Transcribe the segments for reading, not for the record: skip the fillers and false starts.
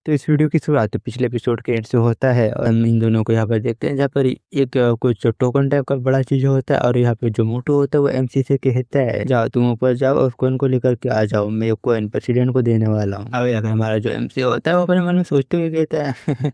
तो इस वीडियो की शुरुआत पिछले एपिसोड के एंड से होता है और हम इन दोनों को यहाँ पर देखते हैं, जहाँ पर एक कुछ टोकन टाइप का बड़ा चीज होता है और यहाँ पे जो मोटू होता है वो एमसी से कहता है जाओ तुम ऊपर जाओ और कॉइन को लेकर के आ जाओ, मैं कॉइन प्रेसिडेंट को देने वाला हूँ। अब यहाँ पे हमारा जो एमसी होता है वो अपने मन में सोचते हुए कहता है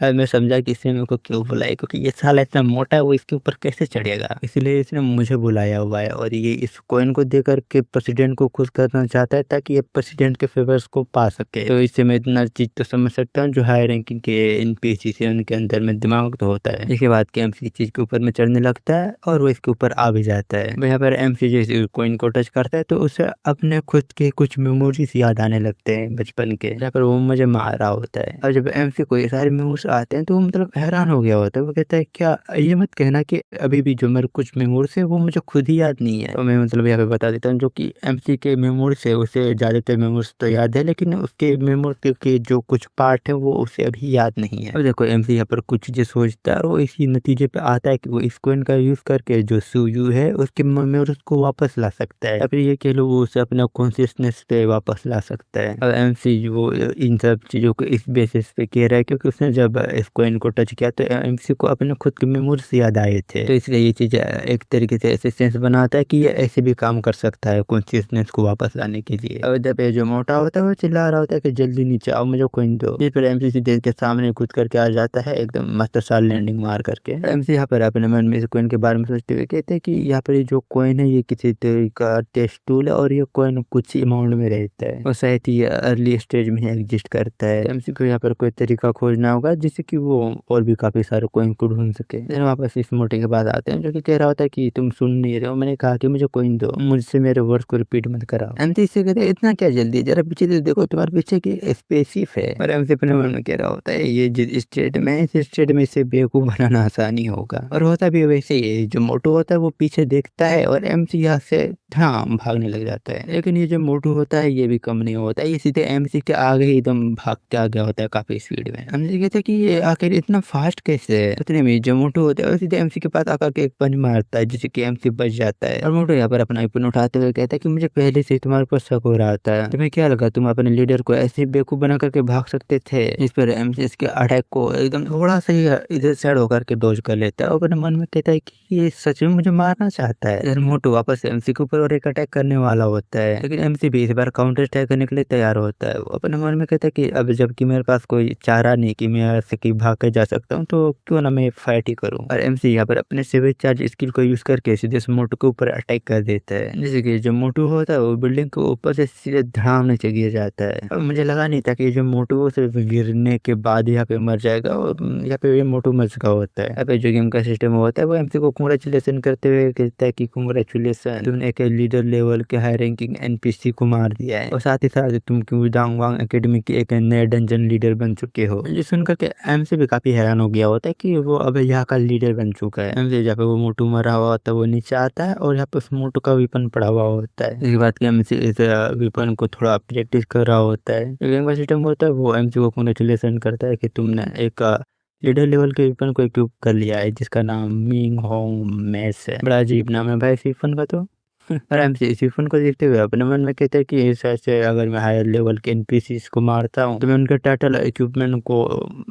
अब मैं समझा कि इसने मेरे को क्यों बुलाया, क्योंकि ये साला इतना मोटा है, वो इसके ऊपर कैसे चढ़ेगा, इसलिए इसने मुझे बुलाया हुआ है और ये इस कॉइन को देकर के प्रेसिडेंट को खुश करना चाहता है ताकि ये प्रेसिडेंट के फेवर्स को पा सके। तो इससे मैं इतना चीज तो समझ सकता हूँ, जो हाई रैंकिंग के एनपीसी से उनके अंदर में दिमाग तो होता है। इसके बाद के एमसी चीज के ऊपर में चढ़ने लगता है और वो इसके ऊपर आ भी जाता है। यहाँ पर एमसी जैसे कॉइन को टच करता है तो उसे अपने खुद के कुछ मेमोरीज याद आने लगते हैं बचपन के, जहाँ पर वो मुझे मार रहा होता है। और जब एमसी को ये सारे मेमोरीज आते हैं तो वो मतलब हैरान हो गया होता है। वो कहता है क्या ये मत कहना कि अभी भी जो मेरे कुछ मेमोरीज है वो मुझे खुद ही याद नहीं है। तो मैं मतलब यहाँ पे बता देता हूँ, जो कि एमसी के मेमोरीज है उसे ज्यादातर मेमोरीज तो याद है, लेकिन उसके मेमोरी के जो कुछ पार्ट है वो उसे अभी याद नहीं है। अब देखो एमसी यहाँ पर कुछ चीजें सोचता है और वो इसी नतीजे पे आता है कि वो इस कॉइन का यूज करके जो सुयू है उसके मेमोरीज को वापस ला सकता है, या फिर ये कह लो वो उसे अपना कॉन्शियसनेस पे वापस ला सकता है। और एमसी वो इन सब चीजों को इस बेसिस पे कह रहा है क्योंकि उसने जब इस कॉइन को टच किया तो एमसी को अपने खुद के मेमोरीज याद आए थे। तो इसलिए ये चीज एक तरीके से ऐसे सेंस बनाता है कि ये ऐसे भी काम कर सकता है कॉन्शियसनेस को वापस लाने के लिए। और जब ये जो मोटा होता है वो चिल्ला रहा होता है कि जल्दी नीचे आओ मुझे कॉइन दो। फिर एमसी सीधे के सामने कूद करके आ जाता है एकदम मस्त सा लैंडिंग मार करके। एमसी यहाँ पर अपने मन में इस कॉइन के बारे में सोचते हुए कहते हैं कि यहाँ पर जो कॉइन है ये किसी तरह का टेस्ट टूल है और ये कॉइन कुछ अमाउंट में रहता है और शायद ये अर्ली स्टेज में एग्जिस्ट करता है। एमसी को यहाँ पर कोई तरीका खोजना होगा जिससे कि वो और भी काफी सारे कॉइन को ढूंढ सके। फिर वापस इस मोटे के पास आते हैं जो कि कह रहा होता है कि तुम सुन नहीं रहे हो, मैंने कहा कि मुझे कॉइन दो, मुझसे मेरे वर्ड्स को रिपीट मत कराओ। एमसी इससे कहते हैं इतना क्या जल्दी, जरा पीछे तो देखो तुम्हारे पीछे की स्पेसशिप है। और एमसी अपने मन में कह रहा होता है ये जिस स्टेट में है इस स्टेट में इसे बेवकूफ बनाना आसानी होगा। और होता भी वैसे ही, जो मोटू होता है वो पीछे देखता है और एमसी यहाँ से भागने लग जाता है। लेकिन ये जो मोटू होता है ये भी कम नहीं होता है, ये सीधे एमसी के आगे ही एकदम भागते आ गया होता है काफी स्पीड में। एमसी कहते हैं कि ये आखिर इतना फास्ट कैसे है। उतने में जो मोटू होता है वो सीधे एमसी के पास आकर के एक पंच मारता है जिससे कि एमसी बच जाता है। और मोटू यहाँ पर अपना वेपन उठाते हुए कहता है कि मुझे पहले से तुम्हारे पर शक हो रहा था, तुम्हें क्या लगा तुम अपने लीडर को ऐसे बेवकूफ बना करके भाग सकते थे। इस पर एमसी इसके अटैक को एकदम थोड़ा सा ही इधर साइड होकर के डॉज कर लेता है और अपने मन में कहता है कि ये सच में मुझे मारना चाहता है। इधर मोटू वापस एमसी के ऊपर और एक अटैक करने वाला होता है, लेकिन एमसी भी इस बार काउंटर अटैक करने के लिए तैयार होता है। वो अपने मन में कहता है कि अब जबकि मेरे पास कोई चारा नहीं कि मैं यहाँ से कि भाग के जा सकता हूँ तो क्यों ना मैं फाइट ही करूँ। और एमसी यहाँ पर अपने सेवेज चार्ज स्किल को यूज करके सीधे इस मोटू के ऊपर अटैक कर देता है। जैसे कि जो मोटू होता है वो बिल्डिंग के ऊपर से सीधे धड़ाम नीचे गिर जाता है। और मुझे लगा नहीं था कि जो मोटू वो सिर्फ गिरने के बाद यहाँ पे मर जाएगा और यहाँ पे ये मोटू मर चुका होता है। यहाँ पे जो गेम का सिस्टम होता है वो एमसी को कांग्रेचुलेशन करते हुए कहता है कि कांग्रेचुलेशन, तुमने एक लीडर लेवल के हाई रैंकिंग एनपीसी को मार दिया है और साथ ही साथ तुम दांगवांग एकेडमी के एक नए डंजन लीडर बन चुके हो। ये सुनकर के एमसी भी काफी हैरान हो गया होता है कि वो अब यहाँ का लीडर बन चुका है। एमसी जहाँ पे वो मोटू मरा हुआ होता है वो नीचे आता है और यहाँ पे उस मोटू का वेपन पड़ा हुआ होता है। इसके बाद एमसी इस वेपन को थोड़ा प्रैक्टिस कर रहा होता है। गेम का सिस्टम होता है वो एमसी को कांग्रेचुलेशन करता है कि तुमने एक लीडर लेवल के वेपन को इक्विप कर लिया है जिसका नाम मिंग होंग मैस है। बड़ा अजीब नाम है भाई इस वेपन का। तो और एमसी इस वेपन को देखते हुए अपने मन में कहते हैं कि इस ऐसे अगर मैं हायर लेवल के एनपीसीज को मारता हूँ तो मैं उनके टाइटल इक्विपमेंट को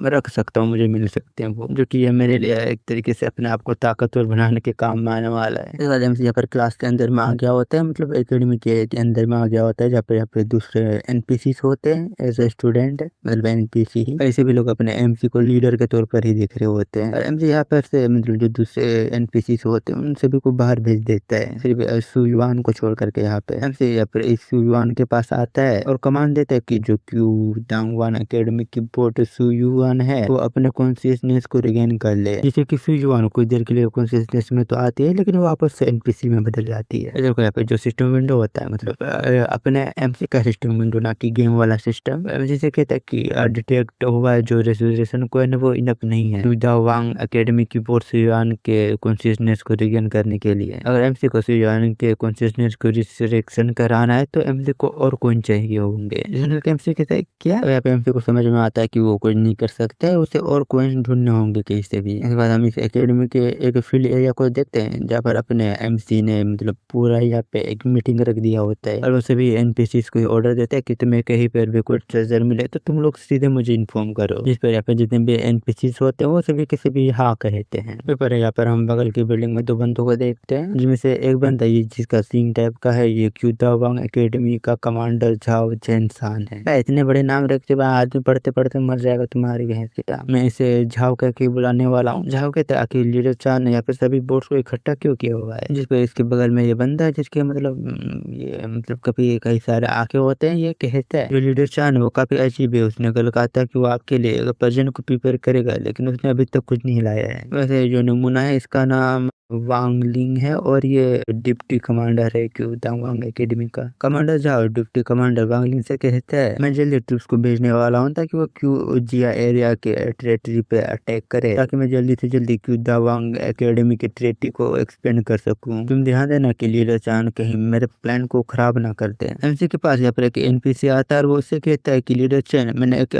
रख सकता हूँ, मुझे मिल सकते हैं वो, जो कि ये मेरे लिए एक तरीके से अपने आप को ताकतवर बनाने के काम में आने वाला है। इसके बाद एमसी यहाँ पर क्लास के अंदर में आ गया होता है, मतलब एकेडमी के अंदर में आ गया होता है जहाँ पे यहाँ पे दूसरे एनपीसीज होते हैं एज ए स्टूडेंट, मतलब एनपीसी ही। ऐसे भी लोग अपने एमसी को लीडर के तौर पर ही देख रहे होते हैं। और एमसी यहाँ पर से मतलब जो दूसरे एनपीसीज होते हैं उन सभी को बाहर भेज देता है, सिर्फ सुयुआन को छोड़ करके। यहाँ पे एमसी यहाँ पर इस सुयुआन के पास आता है और कमांड देता है कि जो क्यू डांगवान एकेडमी की बोर्ड सुयुआन है वो अपने कॉन्शियसनेस को रिगेन कर ले, जिससे कि सुयुआन कुछ देर के लिए कॉन्शियसनेस में तो आती है लेकिन वो वापस से एनपीसी में बदल जाती है। देखो यहाँ पे जो सिस्टम विंडो होता है, मतलब अपने एमसी का सिस्टम विंडो, ना कि गेम वाला सिस्टम, जैसे कहता है कि डिटेक्ट हुआ है जो रेजोल्यूशन को है वो इनफ नहीं है सुयुआन एकेडमी की बोर्ड सुयुआन के कॉन्शियसनेस को रिगेन करने के लिए। अगर एमसी को सुयुआन के कॉन्शियसनेस को रिसरेक्शन कराना है तो एमसी को और कौन चाहिए होंगे। जनरल एमसी कहता है क्या, यहाँ पे एमसी को समझ में आता है कि वो कुछ नहीं कर सकता है, उसे और कॉइन ढूंढने होंगे कहीं से भी। इसके बाद हम इस एकेडमी के एक फील्ड एरिया को देखते हैं जहाँ पर अपने एमसी ने मतलब पूरा यहाँ पे एक मीटिंग रख दिया होता है और वो सभी एनपीसी को ऑर्डर देता है कि तुम्हें कहीं पर भी कोई ट्रेजर मिले तो तुम लोग सीधे मुझे इन्फॉर्म करो। जिस पर यहाँ पे जितने भी एनपीसी होते हैं वो सभी किसी भी हाँ कहते हैं। पर यहाँ पर हम बगल की बिल्डिंग में दो बंदों को देखते हैं जिनमें से एक बंदा ये जिसका सीन टाइप का है, ये क्यूदावांग एकेडमी का कमांडर झाओ चेनसान है। इतने बड़े नाम रखते बाद आदमी पढ़ते पढ़ते मर जाएगा तुम्हारी भैंस की टांग। मैं इसे झाओ कह के बुलाने वाला हूँ। झाओ कहता है आखिर लीडर चान ने या फिर सभी बोर्ड्स को इकट्ठा क्यों किया हुआ है। जिस पर इसके बगल में ये बंदा है जिसके मतलब ये मतलब कभी कई सारे आंखें होते हैं, ये कहता है जो लीडर चान वो काफी अजीब है। उसने कल कहा था कि वो आपके लिए प्रेजेंट को प्रिपेयर करेगा लेकिन उसने अभी तक कुछ नहीं लाया है। वैसे जो नमूना है इसका नाम वांगलिंग है और ये डिप्टी कमांडर है क्यूदावांग एकेडमी का। कमांडर जाओ डिप्टी कमांडर वांगलिंग से कहता है मैं जल्दी ट्रूप्स को भेजने वाला हूँ ताकि वो क्यूजिया एरिया के टेरिटरी पे अटैक करे ताकि मैं जल्दी से जल्दी क्यूदावांग एकेडमी के टेरिटरी को एक्सपेंड कर सकूं। तुम ध्यान देना कि लीडर चान कहीं मेरे प्लान को खराब ना कर दे। एमसी के पास यहाँ पर एक एनपीसी आता है और वो उससे कहता है कि लीडर चान मैंने एक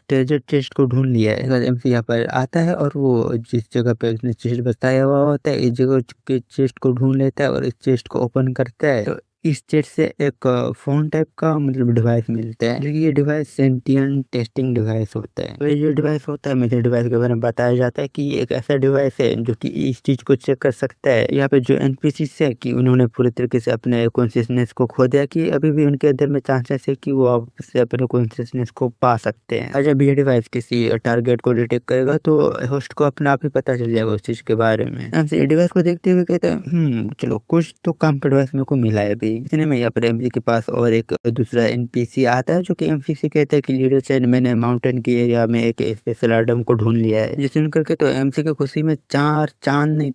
ट्रेजर चेस्ट को ढूंढ लिया है। एमसी यहाँ पर आता है और वो जिस जगह पे उसने चेस्ट बताया हुआ होता है जगह के चेस्ट को ढूंढ लेता है और इस चेस्ट को ओपन करता है तो इस चेस्ट से एक फोन टाइप का मतलब डिवाइस मिलता है जो कि ये डिवाइस सेंटियन टेस्टिंग डिवाइस होता है। तो ये जो डिवाइस होता है मुझे डिवाइस के बारे में बताया जाता है कि ये एक ऐसा डिवाइस है जो कि इस चीज को चेक कर सकता है। यहाँ पे जो एनपीसी है कि उन्होंने पूरी तरीके से अपने कॉन्शियसनेस को खो दिया कि अभी भी उनके अंदर में चांसेस है कि वो वापस से अपने कॉन्शियसनेस को पा सकते हैं। और जब ये डिवाइस किसी टारगेट को डिटेक्ट करेगा तो होस्ट को अपने आप ही पता चल जाएगा उस चीज के बारे में। ये डिवाइस को देखते हुए कहते हैं चलो कुछ तो काम का डिवाइस मेरे को मिला है। इतने में यहाँ पर एमसी के पास और एक दूसरा एनपीसी आता है जो कि एमसी से कहता है कि लीडर चैन मैंने माउंटेन के एरिया में एक स्पेशल आइटम को ढूंढ लिया है। जिसे सुन करके तो एमसी की खुशी में चार चांद नहीं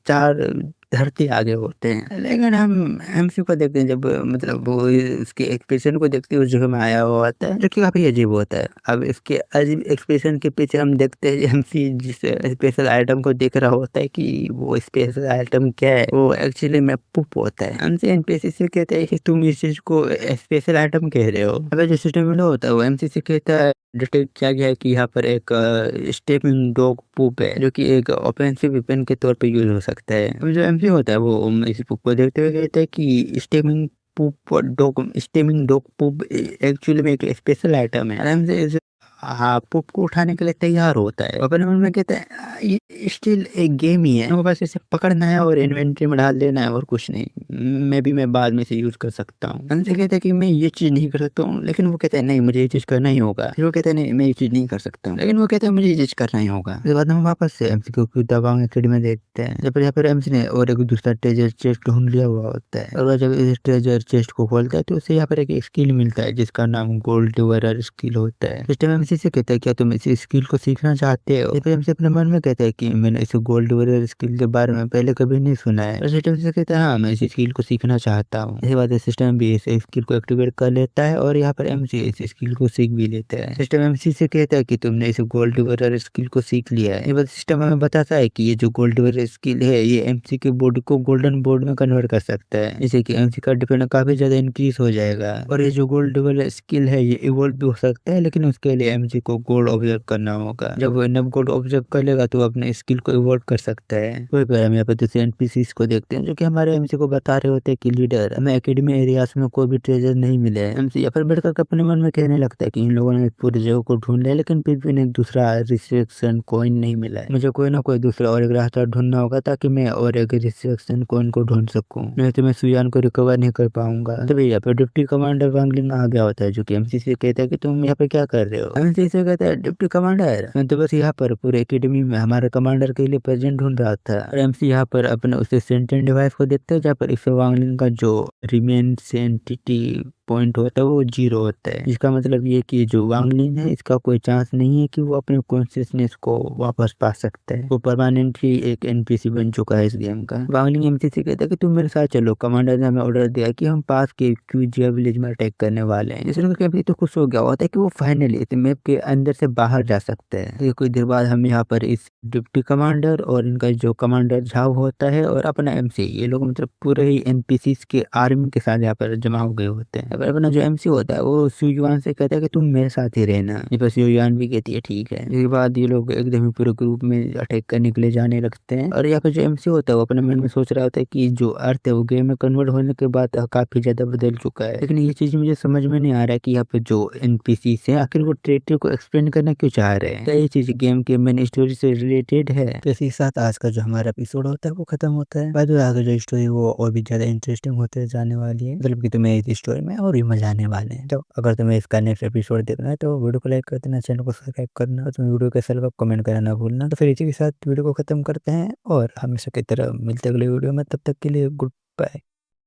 चार धरती आगे होते हैं। लेकिन हम एमसी को देखते हैं जब मतलब वो इसके एक्सप्रेशन को देखते हैं उस जगह में आया हुआ होता है जो कि काफी अजीब होता है। अब इसके अजीब एक्सप्रेशन के पीछे हम देखते हैं एमसी जिस स्पेशल आइटम को देख रहा होता है कि वो स्पेशल आइटम क्या है, वो एक्चुअली में पुप होता है। एमसी एनपीसी से कहता है कि तुम इस चीज को स्पेशल आइटम कह रहे हो। अब जो सिस्टम में होता है वो एमसी से कहता है डिटेक्ट किया गया है कि यहाँ पर एक स्टेपिंग डॉग पुप है जो कि एक ऑफेंसिव वेपन के तौर पे यूज हो सकता है। अब जो एमसी होता है वो इस पुप को देखते हुए कहता है कि स्टेमिंग डॉग पुप एक्चुअली में एक स्पेशल आइटम है। एमसी हाँ पुप को उठाने के लिए तैयार होता है। अपने मन में कहता है ये स्टिल एक गेम ही है, बस इसे पकड़ना है और इन्वेंट्री में डाल देना है और कुछ नहीं। मैं बाद में इसे यूज कर सकता हूँ। हमसे कहता है कि मैं ये चीज नहीं कर सकता हूँ लेकिन वो कहता है नहीं मुझे ये चीज करना ही होगा। फिर वो कहता है नहीं मैं ये चीज नहीं कर सकता हूँ लेकिन वो कहता है मुझे ये चीज करना ही होगा। उसके बाद हम वापस से एमसी को दबांग एकेडमी में देखते हैं जब यहाँ पर एमसी ने और एक दूसरा ट्रेजर चेस्ट ढूंढ लिया हुआ होता है और जब इस ट्रेजर चेस्ट को खोलता है तो उसे यहाँ पर एक स्किल मिलता है जिसका नाम गोल्ड डिवरर स्किल होता है। सिस्टम एमसी से कहता है क्या तुम इस स्किल को सीखना चाहते हो। फिर हमसे अपने मन में कहता है कि मैंने इस गोल्ड डिवरर स्किल के बारे में पहले कभी नहीं सुना है। और सिस्टम से कहता है हाँ मैं इस स्किल को सीखना चाहता हूँ। इसके बाद सिस्टम भी इस स्किल को एक्टिवेट कर लेता है और यहाँ पर एमसी इस स्किल को सीख भी लेता है। सिस्टम एमसी से कहता है कि तुमने इस गोल्ड डिवरर स्किल को सीख लिया है। बाद सिस्टम हमें बताता है कि ये जो गोल्ड डिवरर स्किल है ये एमसी के बोर्ड को गोल्डन बोर्ड में कन्वर्ट कर सकता है जिससे कि एमसी का डिफेंस काफी ज्यादा इंक्रीज हो जाएगा। और ये जो गोल्ड डिवरर स्किल है ये इवोल्व भी हो सकता है लेकिन उसके लिए एमसी को गोल्ड ऑब्जर्व करना होगा। जब वो इनफ गोल्ड ऑब्जर्व कर लेगा तो अपने स्किल को इवोल्व कर सकता है। वही पर हम यहाँ पे दूसरे एनपीसीज को देखते हैं जो कि हमारे एमसी को बता रहे होते हैं कि लीडर हमें एकेडमी एरियाज में कोई भी ट्रेजर नहीं मिले है। एमसी या फिर बैठकर अपने मन में कहने लगता है कि इन लोगों ने पूरी जगह को ढूंढ लिया लेकिन फिर भी एक दूसरा रिस्ट्रिक्शन कॉइन नहीं मिला है। मुझे कोई ना कोई दूसरा और एक रास्ता ढूंढना होगा ताकि मैं और एक रिस्ट्रिक्शन कॉइन को ढूंढ सकूं, नहीं तो मैं सुयान को रिकवर नहीं कर पाऊंगा। तभी यहाँ पे डिप्टी कमांडर वांगलिंग आ गया होता है जो कि एमसी से कहता है कि तुम यहाँ पे क्या कर रहे हो। एमसी से कहता है डिप्टी कमांडर मैं तो बस यहाँ पर पूरे एकेडमी में हमारे कमांडर के लिए प्रेजेंट ढूंढ रहा था। और एमसी यहाँ पर अपने उसे सेंटेंट डिवाइस को देखते हैं जहाँ पर इस वांगलिंग का जो रिमेन एंटिटी पॉइंट होता है वो 0 होता है। इसका मतलब ये कि जो वांग लिन है इसका कोई चांस नहीं है कि वो अपने कॉन्शियसनेस को वापस पा सकता है। वो परमानेंटली एक एनपीसी बन चुका है इस गेम का। वांग लिन एमसीसी कहता है कि तुम मेरे साथ चलो, कमांडर ने हमें ऑर्डर दिया कि हम पास के क्यूजिया विलेज में अटैक करने वाले हैं। इसलिए कैंपसी तो खुश हो गया होता है कि वो फाइनली इस मैप के अंदर से बाहर जा सकते हैं। फिर कुछ देर बाद हम यहाँ पर इस डिप्टी कमांडर और इनका जो कमांडर झाव होता है और अपना एमसी, ये लोग मतलब पूरे ही एनपीसी के आर्मी के साथ यहाँ पर जमा हो गए होते हैं। पर अपना जो एमसी होता है वो सुयुआन से कहता है कि तुम मेरे साथ ही रहना। ये पर सुयुआन भी कहती है ठीक है। इसके बाद ये लोग एकदम ही पूरे ग्रुप में अटैक करने के लिए जाने लगते हैं। और यहाँ पर जो एमसी होता है वो अपने मन में सोच रहा होता है कि जो अर्थ है वो गेम में कन्वर्ट होने के बाद काफी ज्यादा बदल चुका है। लेकिन ये चीज मुझे समझ में नहीं आ रहा है कि यहाँ पे जो एनपीसी है आखिर वो ट्रेटिव को एक्सप्लेन करना क्यों चाह रहे हैं। क्या ये चीज गेम के मेन स्टोरी से रिलेटेड है? तो इसी के साथ आज का जो हमारा एपिसोड होता है वो खत्म होता है। बाद में आगे जो स्टोरी वो और भी ज्यादा इंटरेस्टिंग होते जाने वाली है, मतलब कि तुम्हें इस स्टोरी में और भी मजा आने वाले हैं। तो अगर तुम्हें इसका नेक्स्ट एपिसोड देखना है तो वीडियो को लाइक कर देना, चैनल को सब्सक्राइब करना और तुम्हें वीडियो कैसा लगा कमेंट करना ना भूलना। तो फिर इसी के साथ वीडियो को खत्म करते हैं और हमेशा की तरह मिलते अगले वीडियो में। तब तक के लिए गुड बाय।